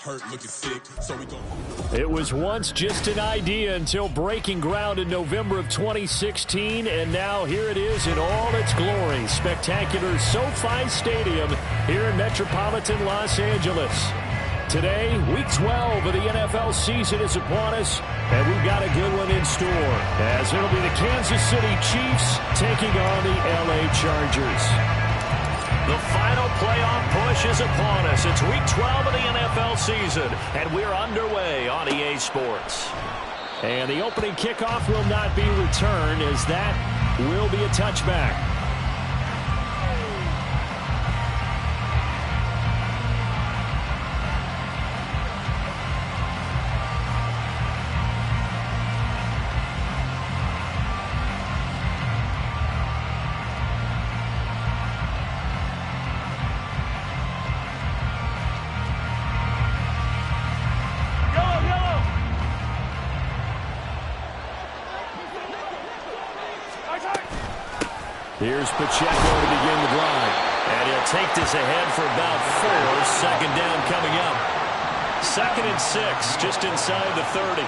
hurt, looking sick, so we gon'... It was once just an idea until breaking ground in November of 2016, and now here it is in all its glory. Spectacular SoFi Stadium here in metropolitan Los Angeles. Today, Week 12 of the NFL season is upon us, and we've got a good one in store, as it'll be the Kansas City Chiefs taking on the LA Chargers. The final playoff push is upon us. It's Week 12 of the NFL season, and we're underway on EA Sports. And the opening kickoff will not be returned, as that will be a touchback. Here's Pacheco to begin the drive. And he'll take this ahead for about 4. Second down coming up. 2nd and 6, just inside the 30.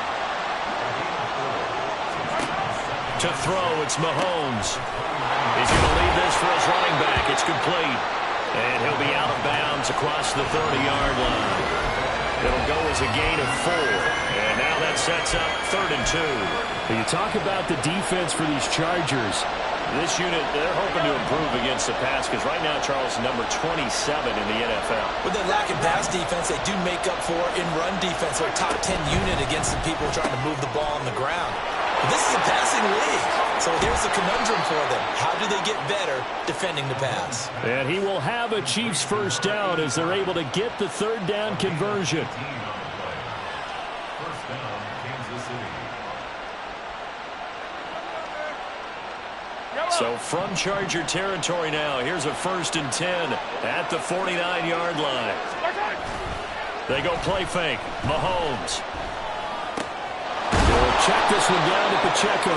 To throw, it's Mahomes. He's going to leave this for his running back. It's complete. And he'll be out of bounds across the 30-yard line. It'll go as a gain of 4. And now that sets up 3rd and 2. When you talk about the defense for these Chargers, this unit, they're hoping to improve against the pass because right now, Charles, number 27 in the NFL. With their lack of pass defense, they do make up for in run defense. They're a top 10 unit against the people trying to move the ball on the ground. But this is a passing league. So here's the conundrum for them. How do they get better defending the pass? And he will have a Chiefs first down as they're able to get the 3rd down conversion. First down, Kansas City. So from Charger territory now, here's a 1st and 10 at the 49-yard line. They go play fake. Mahomes. He'll check this one down to Pacheco.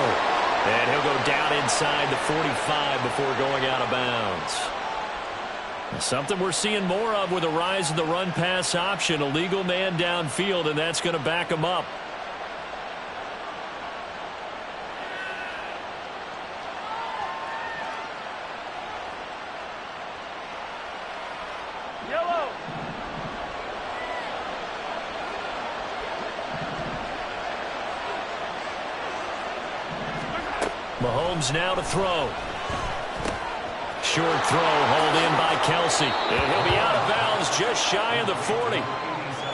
And he'll go down inside the 45 before going out of bounds. Something we're seeing more of with the rise of the run-pass option. A legal man downfield, and that's going to back him up. Mahomes now to throw. Short throw, hauled in by Kelsey. And he'll be out of bounds just shy of the 40.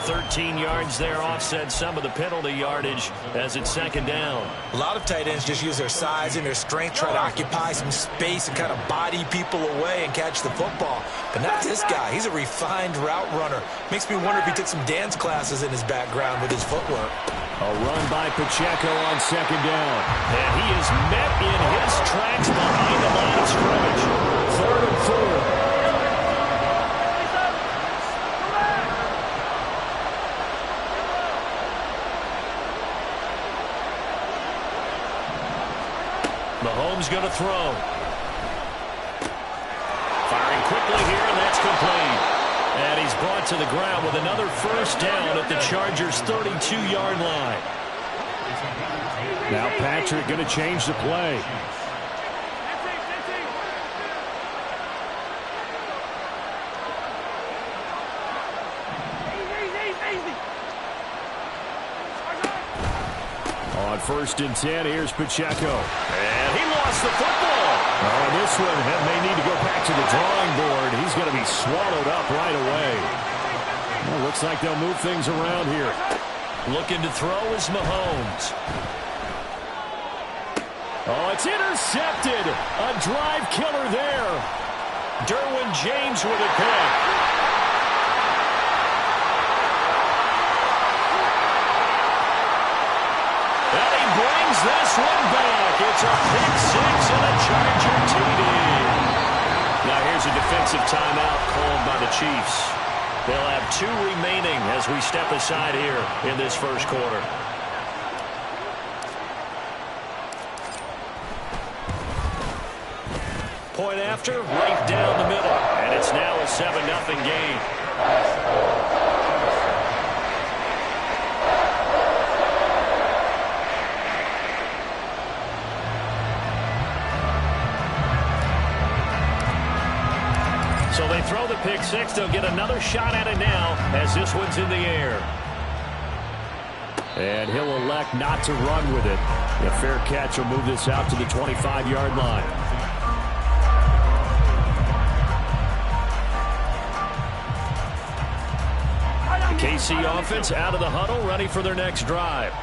13 yards there, offset some of the penalty yardage as it's 2nd down. A lot of tight ends just use their size and their strength, try to occupy some space and kind of body people away and catch the football. But not this guy. He's a refined route runner. Makes me wonder if he took some dance classes in his background with his footwork. A run by Pacheco on 2nd down. And he is met in his tracks behind the line of scrimmage. 3rd and 4. Mahomes going to throw. Firing quickly here, and that's complete. And he's brought to the ground with another 1st down at the Chargers' 32-yard line. Now Patrick going to change the play. On 1st and 10, here's Pacheco. And he lost the football. Oh, this one may need to go back to the drawing board. He's going to be swallowed up right away. Well, looks like they'll move things around here. Looking to throw is Mahomes. Oh, it's intercepted. A drive killer there. Derwin James with a pick. And he brings this one back. It's a pick 6 and a Charger TD. Now here's a defensive timeout called by the Chiefs. They'll have 2 remaining as we step aside here in this first quarter. Point after, right down the middle. And it's now a 7-0 game. pick six. They'll get another shot at it now as this one's in the air. And he'll elect not to run with it. A fair catch will move this out to the 25-yard line. The KC offense out of the huddle, ready for their next drive.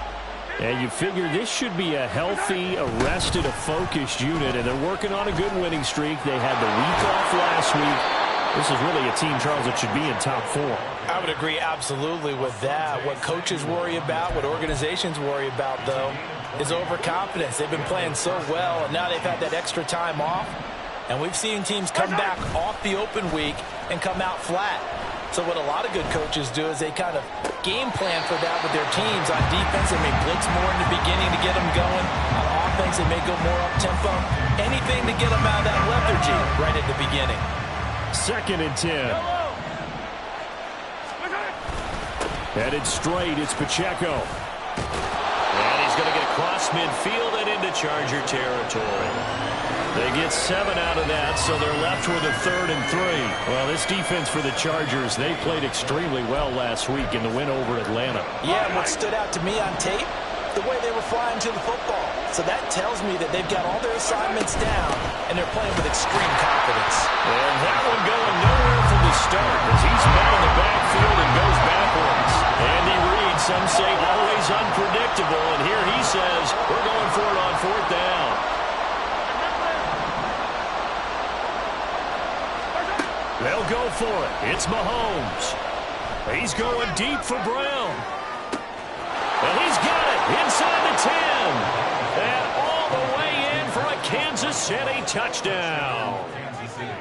And you figure this should be a healthy, arrested, a focused unit, and they're working on a good winning streak. They had the week off last week. This is really a team, Charles, that should be in top four. I would agree absolutely with that. What coaches worry about, what organizations worry about, though, is overconfidence. They've been playing so well, and now they've had that extra time off. And we've seen teams come back off the open week and come out flat. So what a lot of good coaches do is they kind of game plan for that with their teams. On defense, they may blitz more in the beginning to get them going. On offense, they may go more up-tempo. Anything to get them out of that lethargy right at the beginning. 2nd and 10. Headed straight, it's Pacheco. And he's going to get across midfield and into Charger territory. They get 7 out of that, so they're left with a 3rd and 3. Well, this defense for the Chargers, they played extremely well last week in the win over Atlanta. Yeah, what stood out to me on tape, the way they were flying to the football. So that tells me that they've got all their assignments down, and they're playing with extreme confidence. And that one going nowhere from the start as he's met in the backfield and goes backwards. Andy Reid, some say always unpredictable, and here he says we're going for it on 4th down. They'll go for it. It's Mahomes. He's going deep for Brown. And he's got it inside the 10. And all the way in for a Kansas City touchdown.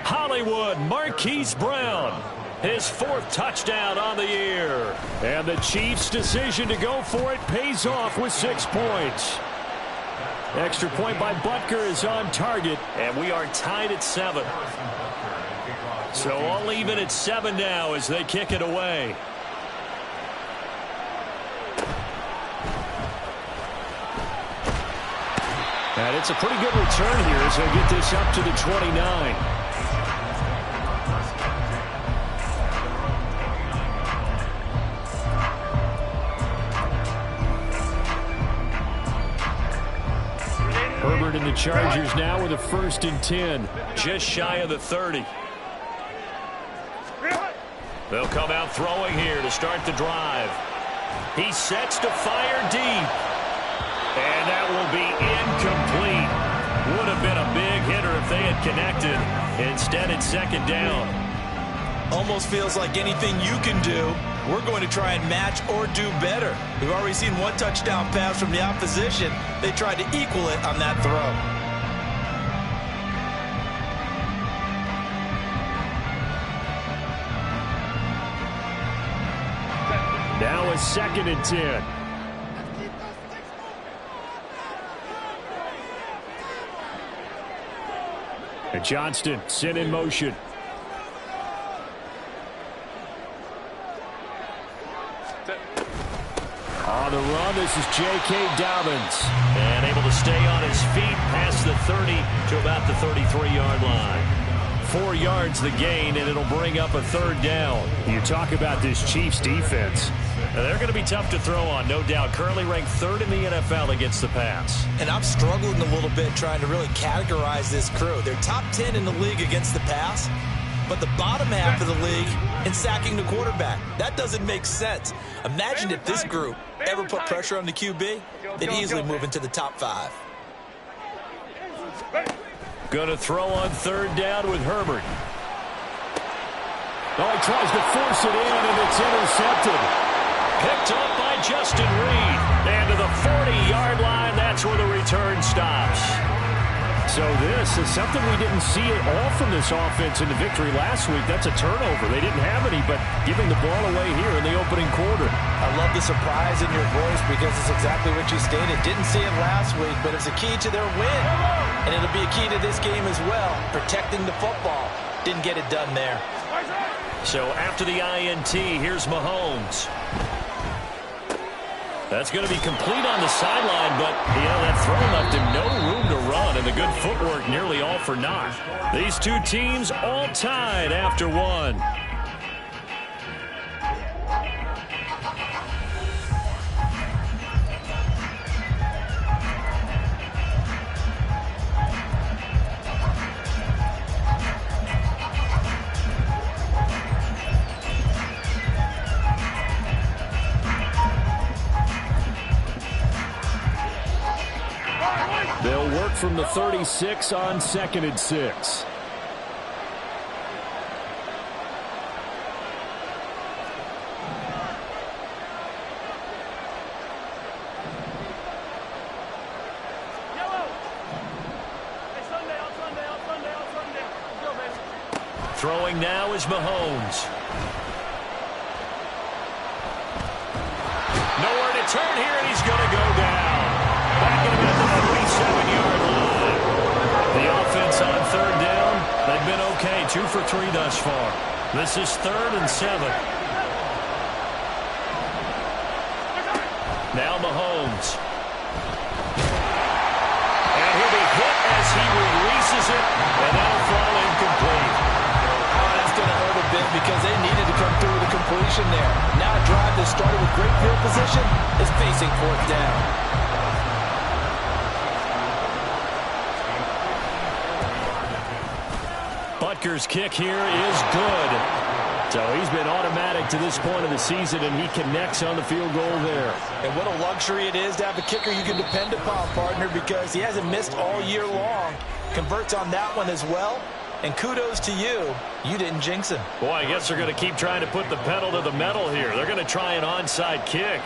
Hollywood Marquise Brown, his 4th touchdown on the year. And the Chiefs' decision to go for it pays off with 6 points. Extra point by Butker is on target, and we are tied at 7. So all even at 7 now as they kick it away. And it's a pretty good return here as they get this up to the 29. Herbert and the Chargers now with a 1st and 10, just shy of the 30. They'll come out throwing here to start the drive. He sets to fire deep. And that will be incomplete. Would have been a big hitter if they had connected. Instead, it's 2nd down. Almost feels like anything you can do, we're going to try and match or do better. We've already seen 1 touchdown pass from the opposition. They tried to equal it on that throw. Now a 2nd and 10. And Johnston sent in motion. On the run, this is J.K. Dobbins. And able to stay on his feet past the 30 to about the 33-yard line. 4 yards the gain, and it'll bring up a 3rd down. You talk about this Chiefs defense. Now, they're going to be tough to throw on, no doubt. Currently ranked 3rd in the NFL against the pass. And I'm struggling a little bit trying to really categorize this crew. They're top 10 in the league against the pass, but the bottom half of the league in sacking the quarterback. That doesn't make sense. Imagine if this group ever put pressure on the QB, they'd easily move into the top 5. Going to throw on 3rd down with Herbert. Oh, he tries to force it in, and it's intercepted. Picked up by Justin Reed. And to the 40-yard line, that's where the return stops. So this is something we didn't see at all from this offense in the victory last week. That's a turnover. They didn't have any, but giving the ball away here in the opening quarter. I love the surprise in your voice because it's exactly what you stated. Didn't see it last week, but it's a key to their win. And it'll be a key to this game as well, protecting the football. Didn't get it done there. So after the INT, here's Mahomes. That's going to be complete on the sideline, but, that throw left him no room to run, and the good footwork nearly all for naught. These two teams all tied after one. They'll work from the 36 on 2nd and 6. Throwing now is Mahomes. Nowhere to turn here, and he's going to go down. Back at about the 47-yard line. The offense on 3rd down, they've been okay. 2 for 3 thus far. This is 3rd and 7. Now Mahomes. And he'll be hit as he releases it, and that'll fall incomplete. Oh, that's going to hurt a bit because they needed to come through with a completion there. Now a drive that started with great field position is facing 4th down. Butker's kick here is good. So he's been automatic to this point of the season, and he connects on the field goal there. And what a luxury it is to have a kicker you can depend upon, partner, because he hasn't missed all year long. Converts on that one as well. And kudos to you. You didn't jinx him. Boy, I guess they're going to keep trying to put the pedal to the metal here. They're going to try an onside kick.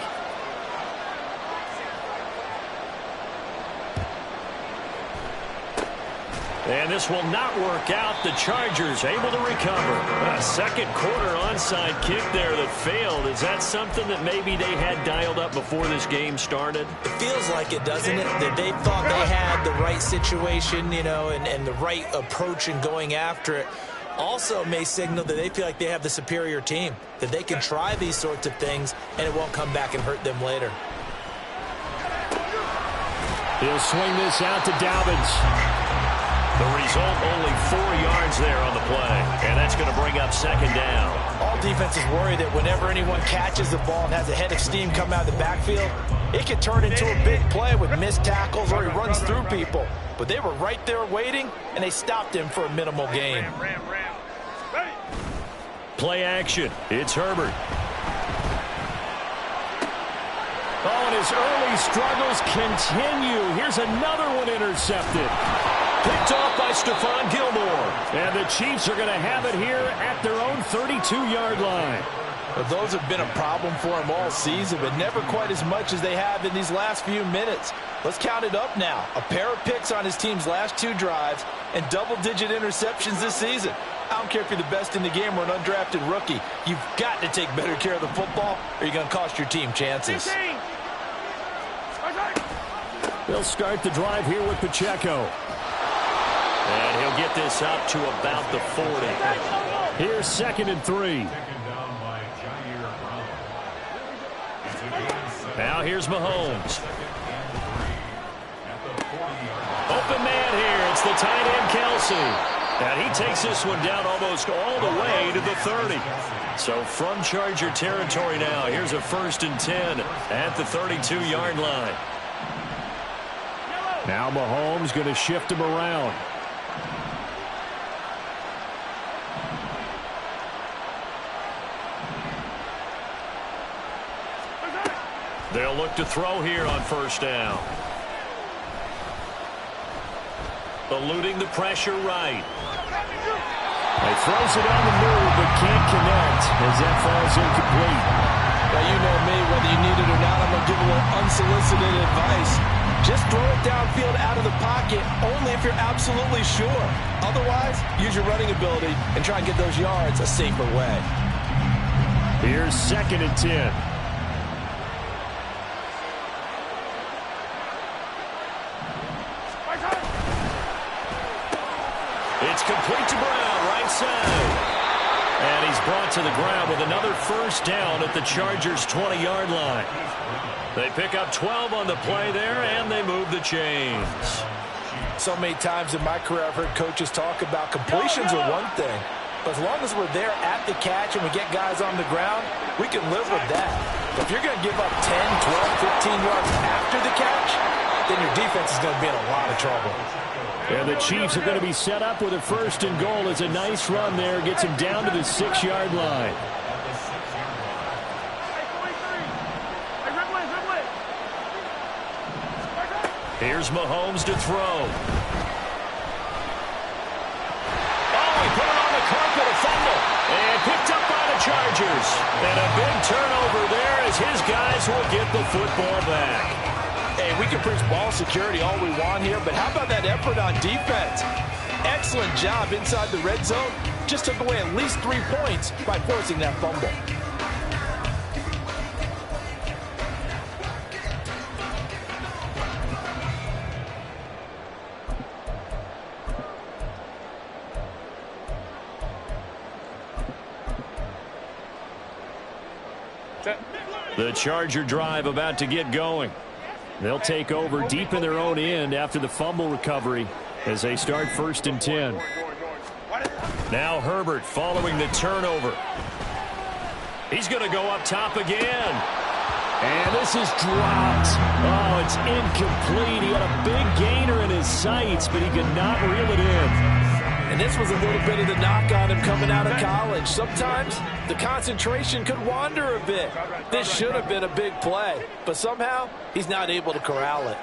And this will not work out. The Chargers able to recover. A second quarter onside kick there that failed. Is that something that maybe they had dialed up before this game started? It feels like it, doesn't it? That they thought they had the right situation, and the right approach in going after it. Also may signal that they feel like they have the superior team, that they can try these sorts of things, and it won't come back and hurt them later. He'll swing this out to Dobbins. The result, only 4 yards there on the play, and that's going to bring up 2nd down. All defenses worry that whenever anyone catches the ball and has a head of steam come out of the backfield, it could turn into a big play with missed tackles or he runs through people. But they were right there waiting, and they stopped him for a minimal gain. Play action. It's Herbert. Oh, and his early struggles continue. Here's another one intercepted. Picked off by Stephon Gilmore. And the Chiefs are going to have it here at their own 32-yard line. Well, those have been a problem for them all season, but never quite as much as they have in these last few minutes. Let's count it up now. A pair of picks on his team's last 2 drives and double-digit interceptions this season. I don't care if you're the best in the game or an undrafted rookie. You've got to take better care of the football or you're going to cost your team chances. They'll start the drive here with Pacheco. And he'll get this up to about the 40. Here's 2nd and 3. Now here's Mahomes. Open man here. It's the tight end, Kelsey. And he takes this one down almost all the way to the 30. So from Charger territory now, here's a 1st and 10 at the 32-yard line. Now Mahomes going to shift him around. They'll look to throw here on 1st down. Eluding the pressure right. He throws it on the move but can't connect as that falls incomplete. Now, you know me, whether you need it or not, I'm going to give a little unsolicited advice. Just throw it downfield out of the pocket only if you're absolutely sure. Otherwise, use your running ability and try and get those yards a safer way. Here's 2nd and 10. It's complete to Brown, right side. And he's brought to the ground with another first down at the Chargers' 20-yard line. They pick up 12 on the play there, and they move the chains. So many times in my career I've heard coaches talk about completions are one thing, but as long as we're there at the catch and we get guys on the ground, we can live with that. But if you're going to give up 10, 12, 15 yards after the catch, then your defense is going to be in a lot of trouble. And the Chiefs are going to be set up with a first and goal as a nice run there gets him down to the 6-yard line. Here's Mahomes to throw. Oh, he put it on the carpet, a fumble. And picked up by the Chargers. And a big turnover there as his guys will get the football back. Hey, we can preach ball security all we want here, but how about that effort on defense? Excellent job inside the red zone. Just took away at least 3 points by forcing that fumble. The Charger drive about to get going. They'll take over deep in their own end after the fumble recovery as they start 1st and 10. Now Herbert following the turnover. He's going to go up top again. And this is dropped. Oh, it's incomplete. He had a big gainer in his sights, but he could not reel it in. And this was a little bit of the knock on him coming out of college. Sometimes the concentration could wander a bit. This should have been a big play, but somehow he's not able to corral it.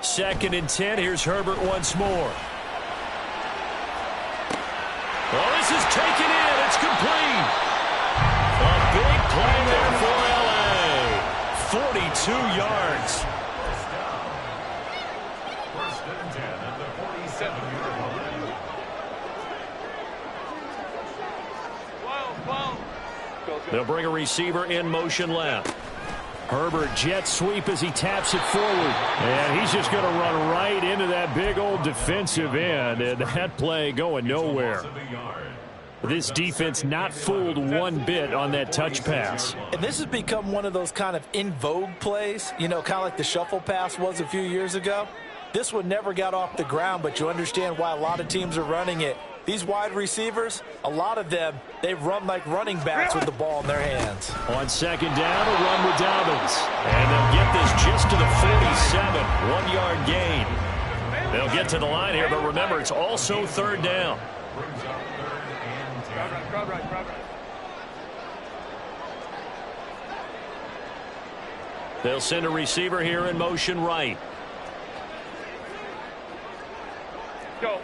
2nd and 10. Here's Herbert once more. Well, this is taken in. It's complete. A big play there for L.A. 42 yards. They'll bring a receiver in motion left. Herbert jet sweep as he taps it forward. And he's just going to run right into that big old defensive end. And that play going nowhere. This defense not fooled one bit on that touch pass. And this has become one of those kind of in vogue plays, you know, kind of like the shuffle pass was a few years ago. This one never got off the ground, but you understand why a lot of teams are running it. These wide receivers, a lot of them, they run like running backs with the ball in their hands. On 2nd down, a run with Dobbins. And they'll get this just to the 47. 1-yard gain. They'll get to the line here, but remember, it's also 3rd down. They'll send a receiver here in motion right. Go.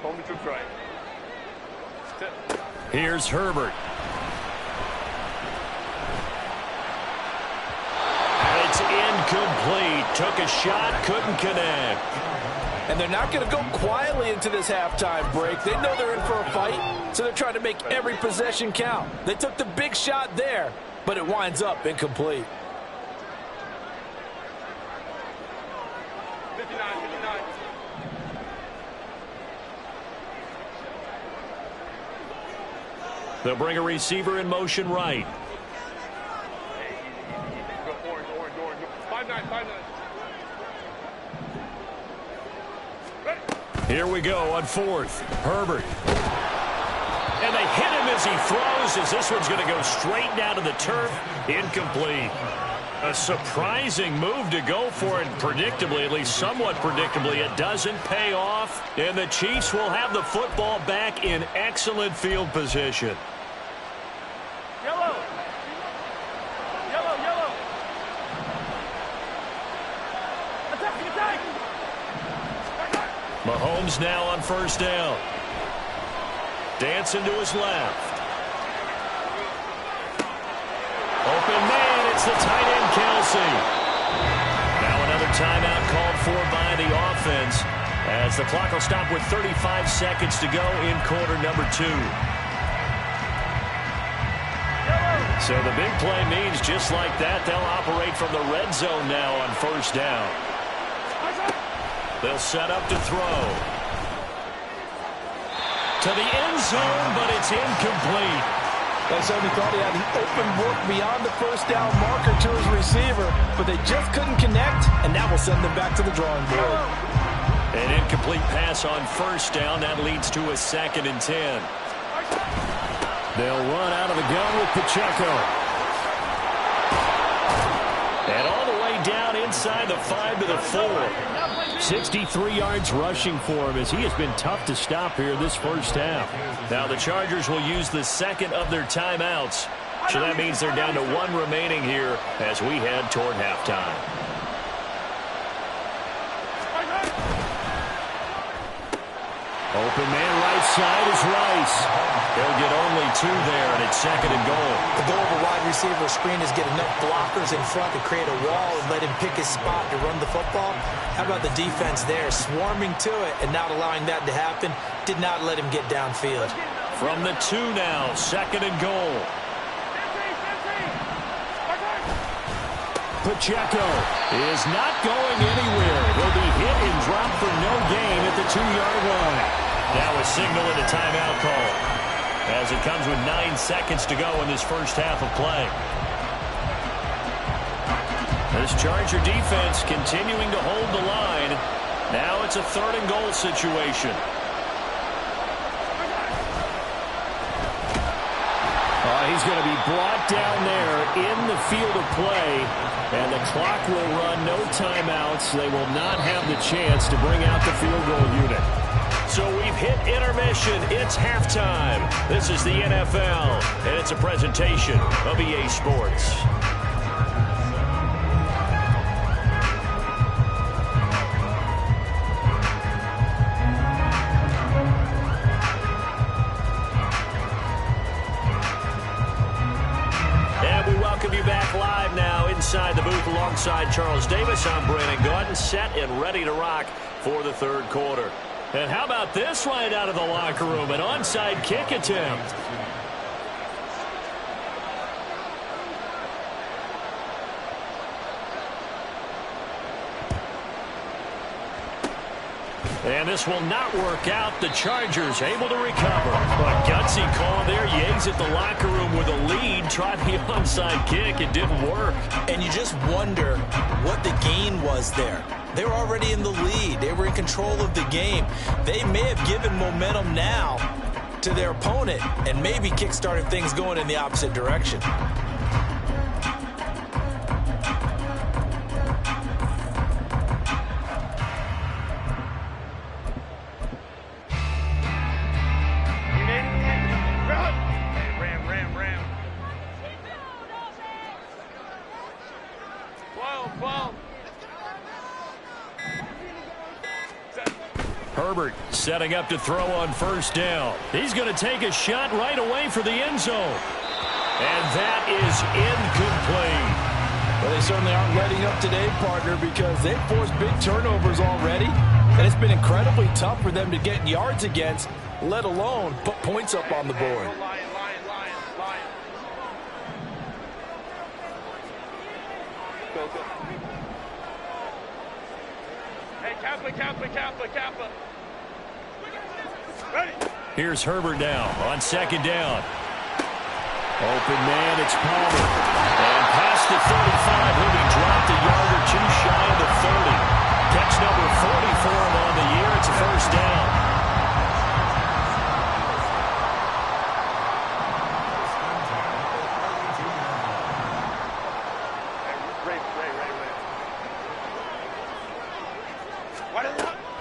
Hold me to try. Here's Herbert. And it's incomplete. Took a shot, couldn't connect. And they're not going to go quietly into this halftime break. They know they're in for a fight, so they're trying to make every possession count. They took the big shot there, but it winds up incomplete. 59. They'll bring a receiver in motion right. Go orange. 5-9. Here we go on 4th. Herbert. And they hit him as he throws, as this one's going to go straight down to the turf. Incomplete. A surprising move to go for it, predictably, at least somewhat predictably. It doesn't pay off, and the Chiefs will have the football back in excellent field position. Yellow. Attack. Mahomes now on 1st down. Dancing to his left. Open man, it's the tight end, Kelsey. Now another timeout called for by the offense as the clock will stop with 35 seconds to go in quarter number 2. So the big play means just like that, they'll operate from the red zone now on 1st down. They'll set up to throw. To the end zone, but it's incomplete. They certainly thought he had an open look beyond the first down marker to his receiver, but they just couldn't connect, and that will send them back to the drawing board. An incomplete pass on first down. That leads to a 2nd and 10. They'll run out of the gun with Pacheco. And all the way down inside the 5 to the 4. 63 yards rushing for him as he has been tough to stop here this first half. Now the Chargers will use the 2nd of their timeouts. So that means they're down to 1 remaining here as we head toward halftime. Open man right side is Rice. They'll get only 2 there, and it's 2nd and goal. The goal of a wide receiver screen is get enough blockers in front to create a wall and let him pick his spot to run the football. How about the defense there, swarming to it and not allowing that to happen? Did not let him get downfield. From the 2 now, 2nd and goal. Pacheco is not going anywhere. He'll be hit and dropped for no gain at the 2-yard line. Now a signal and a timeout call as it comes with 9 seconds to go in this first half of play. This Charger defense continuing to hold the line. Now it's a 3rd and goal situation. He's going to be brought down there in the field of play, and the clock will run. No timeouts. They will not have the chance to bring out the field goal unit. So we've hit intermission. It's halftime. This is the NFL, and it's a presentation of EA Sports. Inside the booth alongside Charles Davis, I'm Brandon Gaudin, set and ready to rock for the 3rd quarter. And how about this right out of the locker room, an onside kick attempt. And this will not work out. The Chargers able to recover. A gutsy call there. Yates at the locker room with a lead. Tried the onside kick. It didn't work. And you just wonder what the gain was there. They were already in the lead. They were in control of the game. They may have given momentum now to their opponent and maybe kick-started things going in the opposite direction. Herbert setting up to throw on first down. He's going to take a shot right away for the end zone. And that is incomplete. Well, they certainly aren't letting up today, partner, because they've forced big turnovers already. And it's been incredibly tough for them to get yards against, let alone put points up on the board. Kappa. Ready. Here's Herbert now on 2nd down. Open man, it's Palmer. And past the 35, he'll be dropped a yard or 2 shy of the 30. Catch number 40 for him on the year. It's a first down.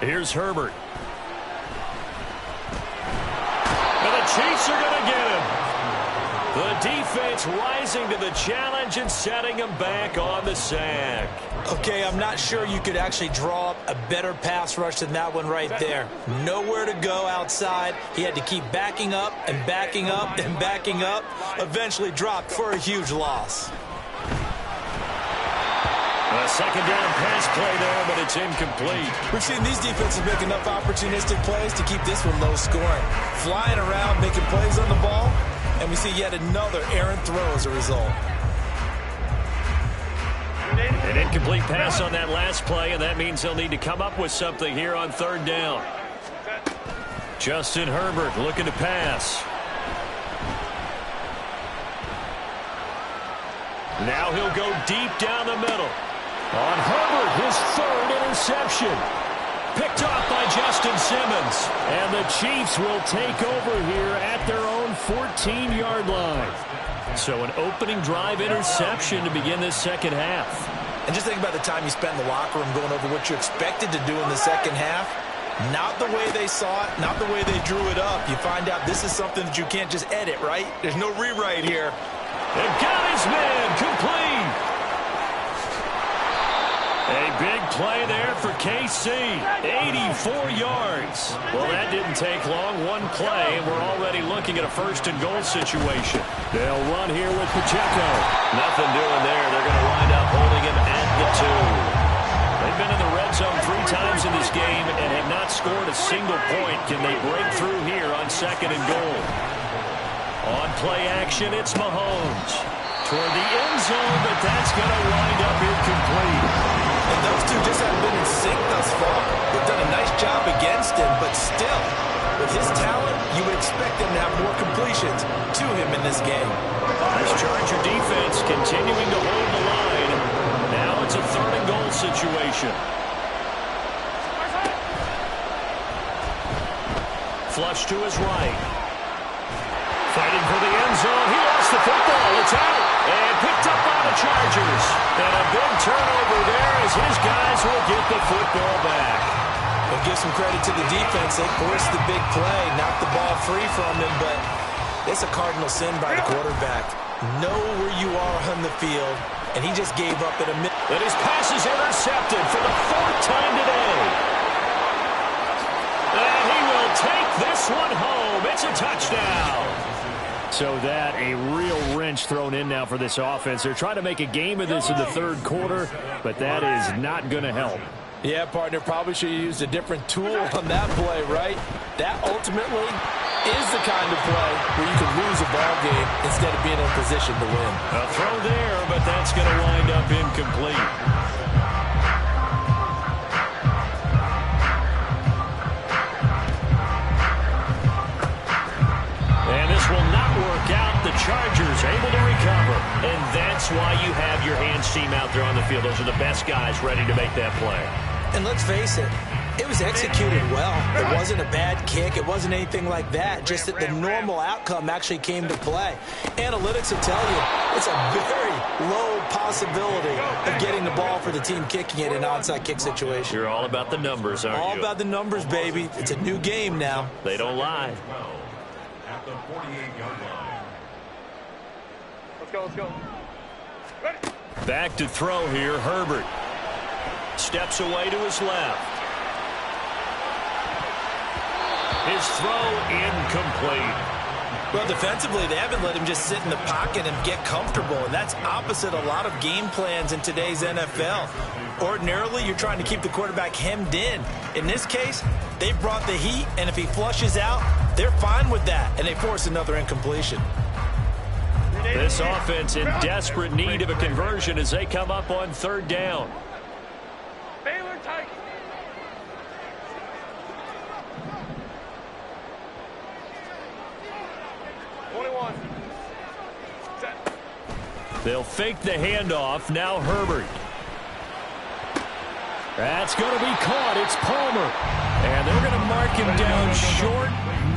Here's Herbert. And the Chiefs are going to get him. The defense rising to the challenge and setting him back on the sack. Okay, I'm not sure you could actually draw up a better pass rush than that one right there. Nowhere to go outside. He had to keep backing up and backing up and backing up. Eventually dropped for a huge loss. A 2nd down pass play there, but it's incomplete. We've seen these defenses make enough opportunistic plays to keep this one low scoring. Flying around, making plays on the ball, and we see yet another errant throw as a result. An incomplete pass on that last play, and that means they'll need to come up with something here on third down. Justin Herbert looking to pass. Now he'll go deep down the middle. On Herbert, his third interception. Picked off by Justin Simmons. And the Chiefs will take over here at their own 14-yard line. So an opening drive interception to begin this second half. And just think about the time you spent in the locker room going over what you expected to do in the second half. Not the way they saw it, not the way they drew it up. You find out this is something that you can't just edit, right? There's no rewrite here. And got his man complete. A big play there for KC. 84 yards. Well, that didn't take long. One play, and we're already looking at a first-and-goal situation. They'll run here with Pacheco. Nothing doing there. They're going to wind up holding him at the 2. They've been in the red zone 3 times in this game and have not scored a single point. Can they break through here on second and goal? On play action, it's Mahomes. Toward the end zone, but that's going to wind up incomplete. And those two just haven't been in sync thus far. They've done a nice job against him, but still, with his talent, you would expect him to have more completions to him in this game. This Charger defense continuing to hold the line. Now it's a third-and-goal situation. Flush to his right. Fighting for the end zone. He lost the football. It's out. And picked up by the Chargers. And a big turnover there as his guys will get the football back. We'll give some credit to the defense. They forced the big play, knocked the ball free from him, but it's a cardinal sin by the quarterback. Know where you are on the field, and he just gave up at a minute. And his pass is intercepted for the 4th time today. And he will take this one home. It's a touchdown. So that a real wrench thrown in now for this offense. They're trying to make a game of this in the third quarter, but that is not going to help. Yeah, partner, probably should have used a different tool on that play, right? That ultimately is the kind of play where you can lose a ball game instead of being in a position to win. A throw there, but that's going to wind up incomplete. And this will not work out. The Chargers able to recover. And that's why you have your hands team out there on the field. Those are the best guys ready to make that play. And let's face it, it was executed well. It wasn't a bad kick. It wasn't anything like that. Just that the normal outcome actually came to play. Analytics will tell you it's a very low possibility of getting the ball for the team kicking it in an onside kick situation. You're all about the numbers, aren't you? All about the numbers, baby. It's a new game now. They don't lie. At the 48-yard line. Let's go, let's go. Ready? Back to throw here, Herbert. Steps away to his left. His throw incomplete. Well, defensively, they haven't let him just sit in the pocket and get comfortable, and that's opposite a lot of game plans in today's NFL. Ordinarily, you're trying to keep the quarterback hemmed in. In this case, they brought the heat, and if he flushes out, they're fine with that, and they force another incompletion. This offense in desperate need of a conversion as they come up on third down. Baylor Tigers. They'll fake the handoff. Now Herbert. That's going to be caught. It's Palmer. And they're going to mark him down short,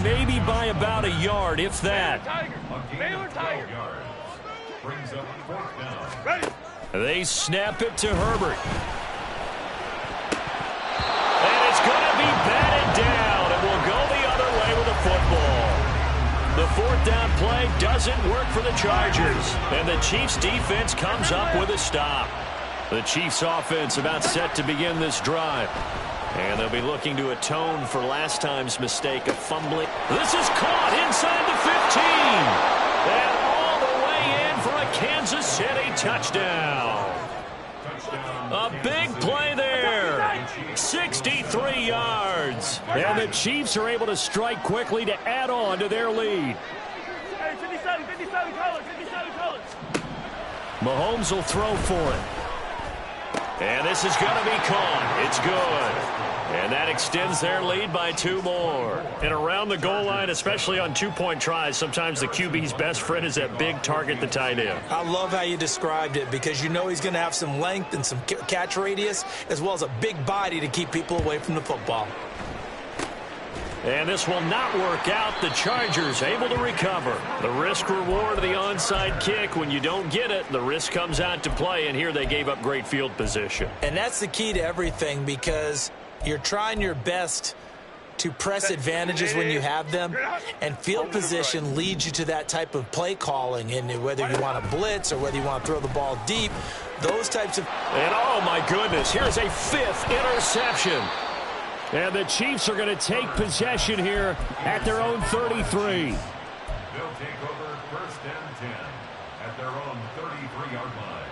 maybe by about a yard, if that. Baylor Tigers. Brings up 4th down. Ready? They snap it to Herbert. And it's going to be batted down. And will go the other way with the football. The 4th down play doesn't work for the Chargers. And the Chiefs defense comes up with a stop. The Chiefs offense about set to begin this drive. And they'll be looking to atone for last time's mistake of fumbling. This is caught inside the 15. And all the way in for a Kansas City touchdown. A big play there. 63 yards. And the Chiefs are able to strike quickly to add on to their lead. Hey, 57 colors, 57 colors. Mahomes will throw for it. And this is going to be caught. It's good. And that extends their lead by 2 more. And around the goal line, especially on 2-point tries, sometimes the QB's best friend is that big target, the tight end. I love how you described it because you know he's going to have some length and some catch radius as well as a big body to keep people away from the football. And this will not work out. The Chargers able to recover. The risk-reward of the onside kick. When you don't get it, the risk comes out to play, and here they gave up great field position. And that's the key to everything because you're trying your best to press advantages when you have them, and field position leads you to that type of play calling, and whether you want to blitz or whether you want to throw the ball deep, those types of... And oh my goodness, here's a 5th interception. And the Chiefs are going to take possession here at their own 33. They'll take over 1st and 10 at their own 33-yard line.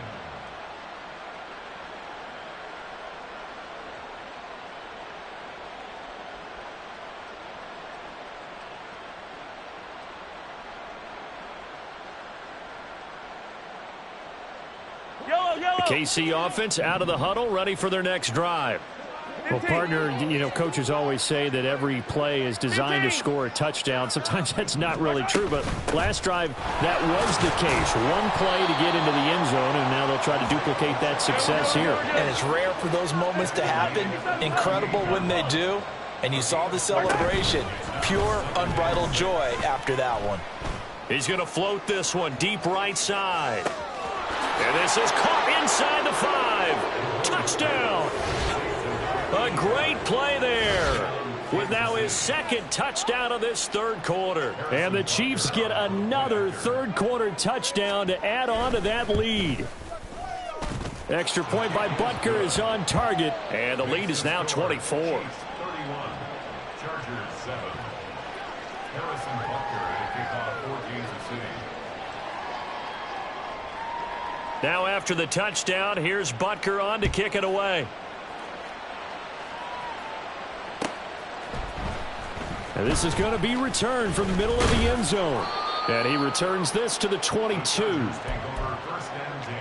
The KC offense out of the huddle, ready for their next drive. Well, partner, you know, coaches always say that every play is designed to score a touchdown. Sometimes that's not really true, but last drive, that was the case. One play to get into the end zone, and now they'll try to duplicate that success here. And it's rare for those moments to happen. Incredible when they do. And you saw the celebration. Pure, unbridled joy after that one. He's going to float this one deep right side. And this is caught inside the 5. Touchdown. A great play there with now his 2nd touchdown of this 3rd quarter. And the Chiefs get another 3rd quarter touchdown to add on to that lead. Extra point by Butker is on target, and the lead is now 24. 31. Chargers 7. Harrison Butker to kick off for Kansas City. Now after the touchdown, here's Butker on to kick it away. And this is going to be returned from the middle of the end zone. And he returns this to the 22. Take over 1st and 10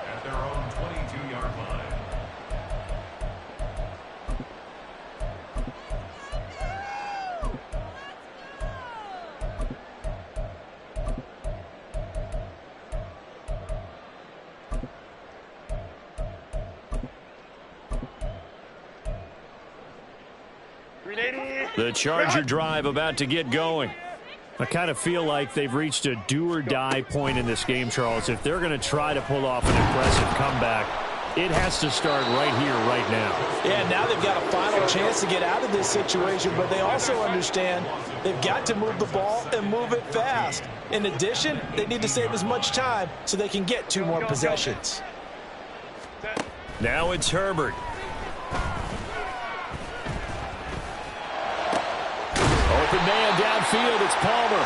at their own 22-yard line. The Charger drive about to get going. I kind of feel like they've reached a do-or-die point in this game, Charles. If they're going to try to pull off an impressive comeback, it has to start right here, right now. Yeah, now they've got a final chance to get out of this situation, but they also understand they've got to move the ball and move it fast. In addition, they need to save as much time so they can get 2 more possessions. Now it's Herbert. Open man downfield, it's Palmer.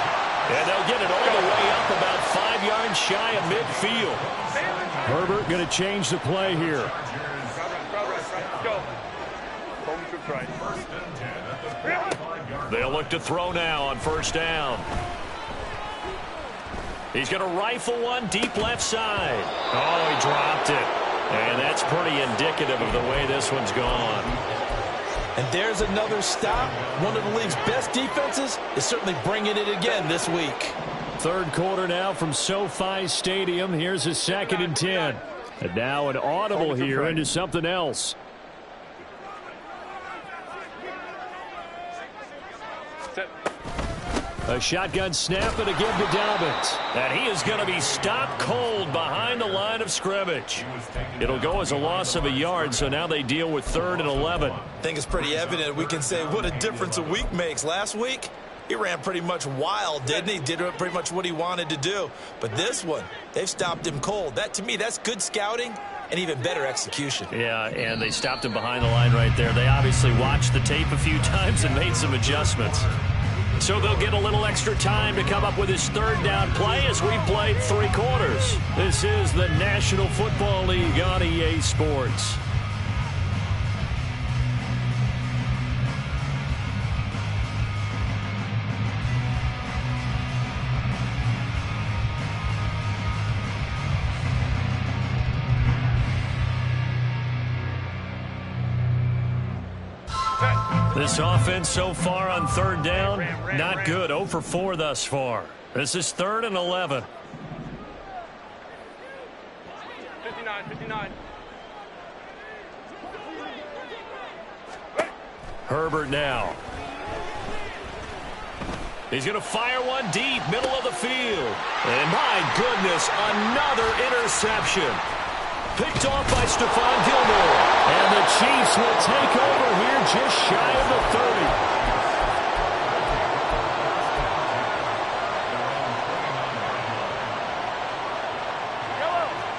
And they'll get it all the way up about 5 yards shy of midfield. Herbert going to change the play here. They'll look to throw now on 1st down. He's going to rifle one deep left side. Oh, he dropped it. And that's pretty indicative of the way this one's gone. And there's another stop. One of the league's best defenses is certainly bringing it again this week. 3rd quarter now from SoFi Stadium. Here's a 2nd and 10. And now an audible here into something else. A shotgun snap and again to Dobbins. And he is going to be stopped cold behind the line of scrimmage. It'll go as a loss of a yard, so now they deal with 3rd and 11. I think it's pretty evident we can say what a difference a week makes. Last week, he ran pretty much wild, didn't he? Did pretty much what he wanted to do. But this one, they've stopped him cold. That, to me, that's good scouting and even better execution. Yeah, and they stopped him behind the line right there. They obviously watched the tape a few times and made some adjustments. So they'll get a little extra time to come up with his 3rd down play as we played 3 quarters. This is the National Football League on EA Sports. This offense so far on third down, not good. 0 for 4 thus far. This is 3rd and 11. 59. Herbert now. He's going to fire one deep, middle of the field. And my goodness, another interception. Picked off by Stephon Gilmore. And the Chiefs will take over here just shy of the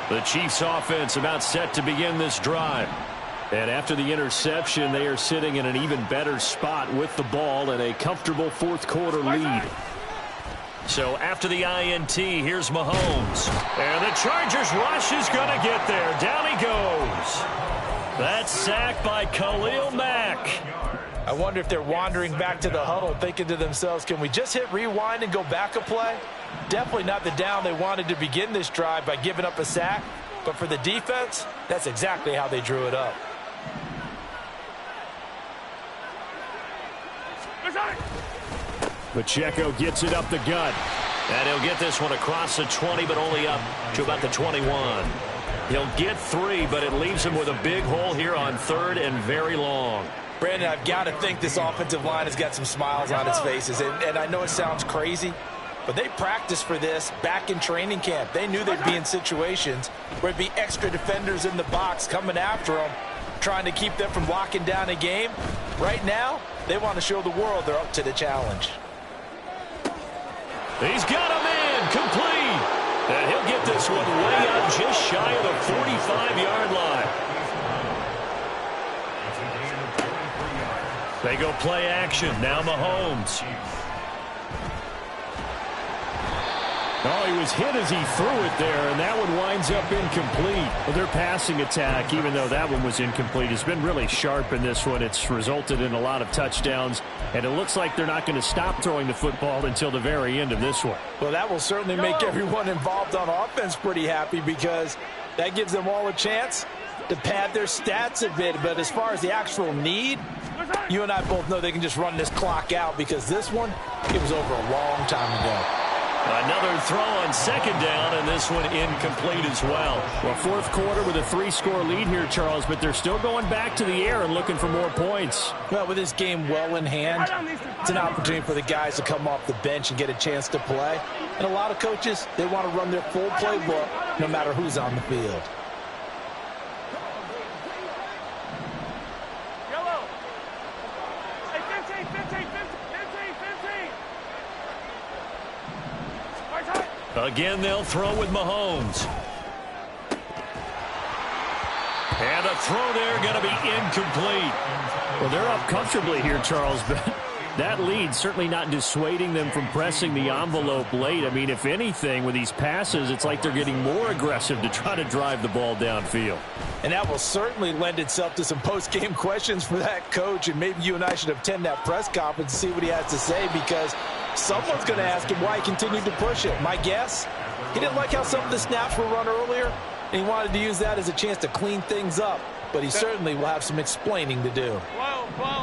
30. The Chiefs offense about set to begin this drive. And after the interception, they are sitting in an even better spot with the ball and a comfortable fourth quarter lead. So after the INT, here's Mahomes. And the Chargers rush is going to get there. Down he goes. That's sacked by Khalil Mack. I wonder if they're wandering back to the huddle thinking to themselves, can we just hit rewind and go back a play? Definitely not the down they wanted to begin this drive by giving up a sack. But for the defense, that's exactly how they drew it up. Pacheco gets it up the gut. And he'll get this one across the 20, but only up to about the 21. He'll get 3, but it leaves him with a big hole here on 3rd and very long. Brandon, I've got to think this offensive line has got some smiles on its faces. And I know it sounds crazy, but they practiced for this back in training camp. They knew they'd be in situations where there'd be extra defenders in the box coming after them, trying to keep them from locking down a game. Right now, they want to show the world they're up to the challenge. He's got him in, complete. And he'll get this one way up just shy of the 45-yard line. They go play action. Now Mahomes. Oh, he was hit as he threw it there, and that one winds up incomplete. Well, their passing attack, even though that one was incomplete, has been really sharp in this one. It's resulted in a lot of touchdowns, and it looks like they're not going to stop throwing the football until the very end of this one. Well, that will certainly make everyone involved on offense pretty happy because that gives them all a chance to pad their stats a bit. But as far as the actual need, you and I both know they can just run this clock out because this one, it was over a long time ago. Another throw on 2nd down, and this one incomplete as well. Well, fourth quarter with a 3-score lead here, Charles, but they're still going back to the air and looking for more points. Well, with this game well in hand, it's an opportunity for the guys to come off the bench and get a chance to play. And a lot of coaches, they want to run their full playbook no matter who's on the field. Again, they'll throw with Mahomes. And a throw there going to be incomplete. Well, they're up comfortably here, Charles, but that lead certainly not dissuading them from pressing the envelope late. I mean, if anything, with these passes, it's like they're getting more aggressive to try to drive the ball downfield. And that will certainly lend itself to some post-game questions for that coach, and maybe you and I should attend that press conference and see what he has to say, because someone's going to ask him why he continued to push it. My guess, he didn't like how some of the snaps were run earlier, and he wanted to use that as a chance to clean things up. But he certainly will have some explaining to do.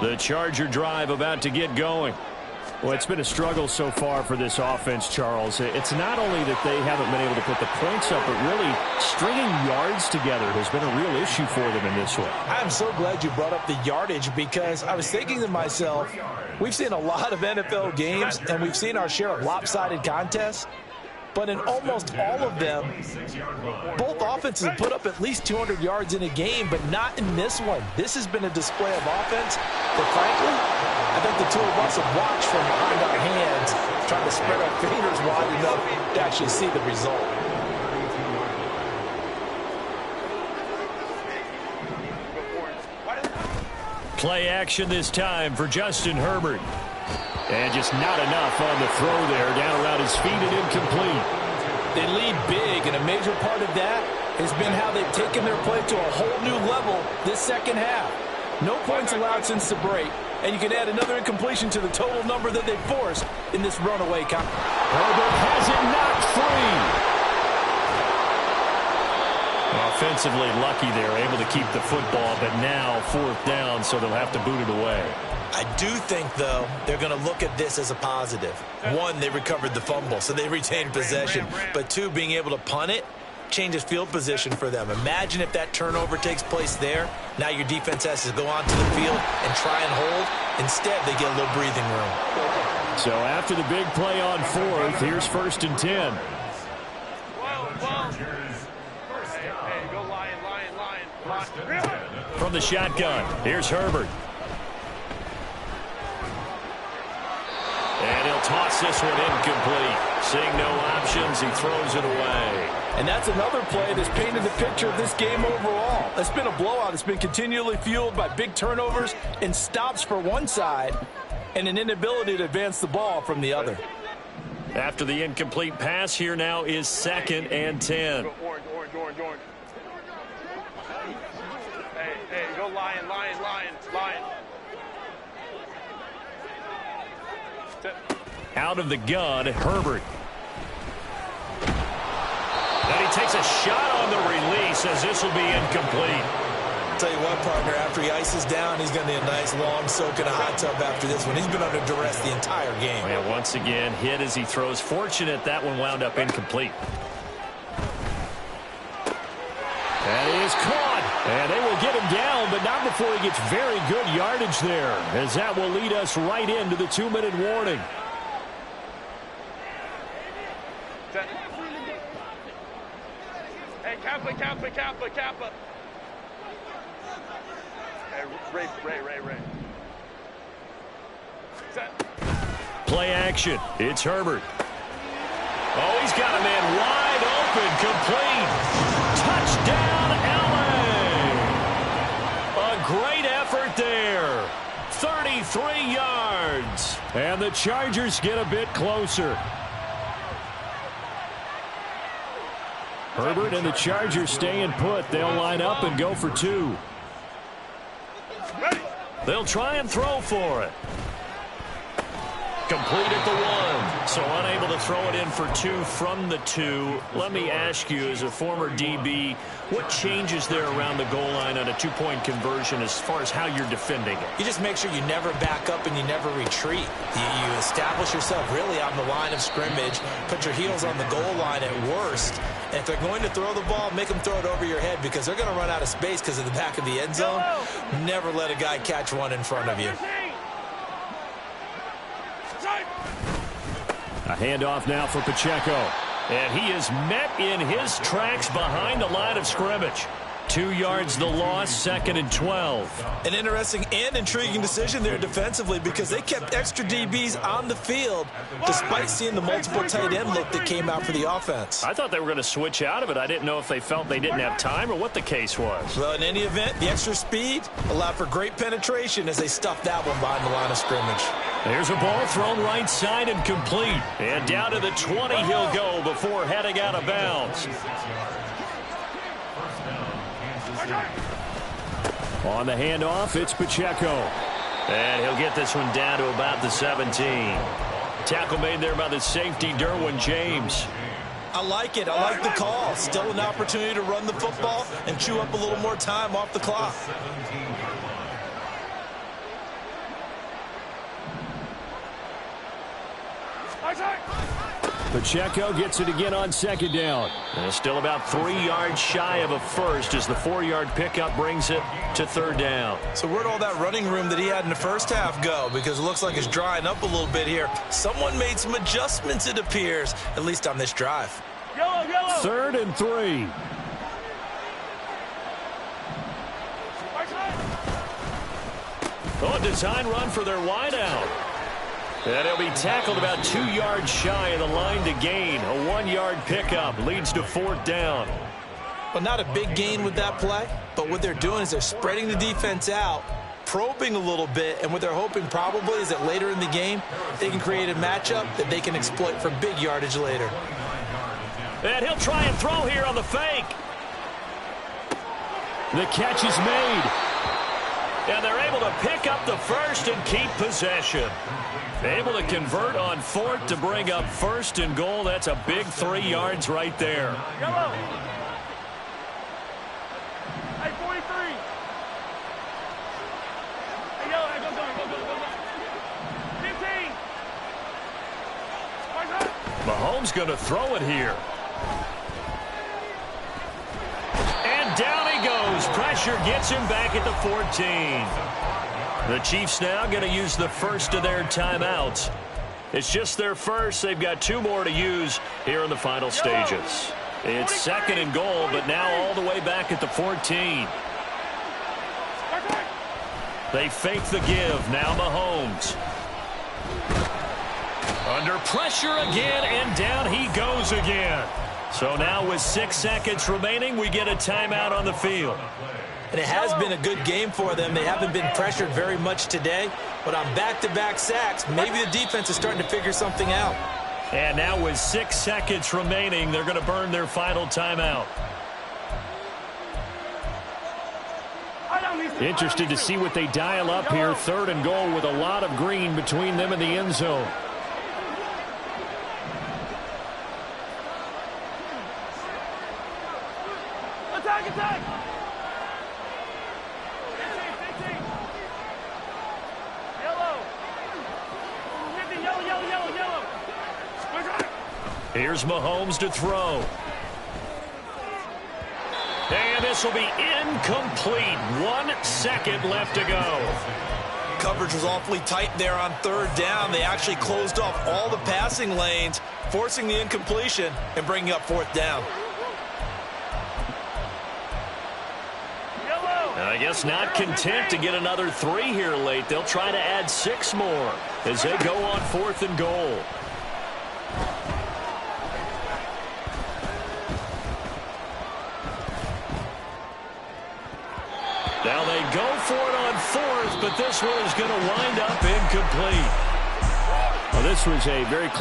The Charger drive about to get going. Well, it's been a struggle so far for this offense, Charles. It's not only that they haven't been able to put the points up, but really stringing yards together has been a real issue for them in this one. I'm so glad you brought up the yardage, because I was thinking to myself, we've seen a lot of NFL games, and we've seen our share of lopsided contests. But in almost all of them, both offenses have put up at least 200 yards in a game, but not in this one. This has been a display of offense that, frankly, I think the two of us have watched from behind our hands, trying to spread our fingers wide enough to actually see the result. Play action this time for Justin Herbert. And just not enough on the throw there. Down around his feet and incomplete. They lead big, and a major part of that has been how they've taken their play to a whole new level this second half. No points allowed since the break, and you can add another incompletion to the total number that they've forced in this runaway contest. Herbert has it knocked free. defensively lucky there, able to keep the football, but now 4th down, so they'll have to boot it away. I do think, though, they're going to look at this as a positive. 1, they recovered the fumble, so they retained possession. But 2, being able to punt it changes field position for them. Imagine if that turnover takes place there. Now your defense has to go onto the field and try and hold. Instead, they get a little breathing room. So after the big play on 4th, here's 1st and 10. Hey, go Lion. From the shotgun, here's Herbert. And he'll toss this one incomplete. Seeing no options, he throws it away. And that's another play that's painted the picture of this game overall. It's been a blowout. It's been continually fueled by big turnovers and stops for one side and an inability to advance the ball from the other. After the incomplete pass, here now is 2nd and 10. Go orange. Hey, go Lion. Out of the gun, Herbert. And he takes a shot on the release as this will be incomplete. Tell you what, partner, after he ices down, he's going to need a nice long soak in a hot tub after this one. He's been under duress the entire game. And once again, hit as he throws. Fortunate that one wound up incomplete. And he is caught. And they will get him down, but not before he gets very good yardage there, as that will lead us right into the 2-minute warning. Hey, Kappa. Hey, Ray. Set. Play action. It's Herbert. Oh, he's got a man wide open, complete. Touchdown, LA. A great effort there. 33 yards. And the Chargers get a bit closer. Herbert and the Chargers staying put. They'll line up and go for 2. They'll try and throw for it. Complete at the 1. So unable to throw it in for 2 from the 2. Let me ask you, as a former DB, what changes there around the goal line on a 2-point conversion as far as how you're defending it? You just make sure you never back up and you never retreat. You establish yourself really on the line of scrimmage, put your heels on the goal line at worst. And if they're going to throw the ball, make them throw it over your head because they're going to run out of space because of the back of the end zone. Never let a guy catch one in front of you. A handoff now for Pacheco. And he is met in his tracks behind the line of scrimmage. 2 yards the loss, 2nd and 12. An interesting and intriguing decision there defensively because they kept extra DBs on the field despite seeing the multiple tight end look that came out for the offense. I thought they were going to switch out of it. I didn't know if they felt they didn't have time or what the case was. Well, in any event, the extra speed allowed for great penetration as they stuffed that one behind the line of scrimmage. There's a ball thrown right side and complete. And down to the 20 he'll go before heading out of bounds. On the handoff, it's Pacheco. And he'll get this one down to about the 17. Tackle made there by the safety, Derwin James. I like it. I like the call. Still an opportunity to run the football and chew up a little more time off the clock. Pacheco gets it again on 2nd down. And still about 3 yards shy of a first as the 4-yard pickup brings it to 3rd down. So where'd all that running room that he had in the first half go? Because it looks like it's drying up a little bit here. Someone made some adjustments, it appears, at least on this drive. 3rd and 3. Oh, a design run for their wideout. And he'll be tackled about 2 yards shy of the line to gain. A 1-yard pickup leads to 4th down. Well, not a big gain with that play, but what they're doing is they're spreading the defense out, probing a little bit, and what they're hoping probably is that later in the game, they can create a matchup that they can exploit for big yardage later. And he'll try and throw here on the fake. The catch is made. And they're able to pick up the first and keep possession. Able to convert on 4th to bring up 1st and goal. That's a big 3 yards right there. Mahomes going to throw it here. And down he goes. Pressure gets him back at the 14. The Chiefs now going to use the first of their timeouts. It's just their first. They've got 2 more to use here in the final stages. It's 2nd and goal, but now all the way back at the 14. They fake the give. Now Mahomes. Under pressure again, and down he goes again. So now with 6 seconds remaining, we get a timeout on the field. And it has been a good game for them. They haven't been pressured very much today, but on back-to-back sacks, maybe the defense is starting to figure something out. And now with 6 seconds remaining, they're going to burn their final timeout. Interested to see what they dial up here. 3rd and goal with a lot of green between them and the end zone. Attack! Yellow. Here's Mahomes to throw. And this will be incomplete. 1 second left to go. Coverage was awfully tight there on 3rd down. They actually closed off all the passing lanes, forcing the incompletion and bringing up 4th down. I guess not content to get another 3 here late. They'll try to add 6 more as they go on 4th and goal. Now they go for it on 4th, but this one is going to wind up incomplete. Well, this was a very close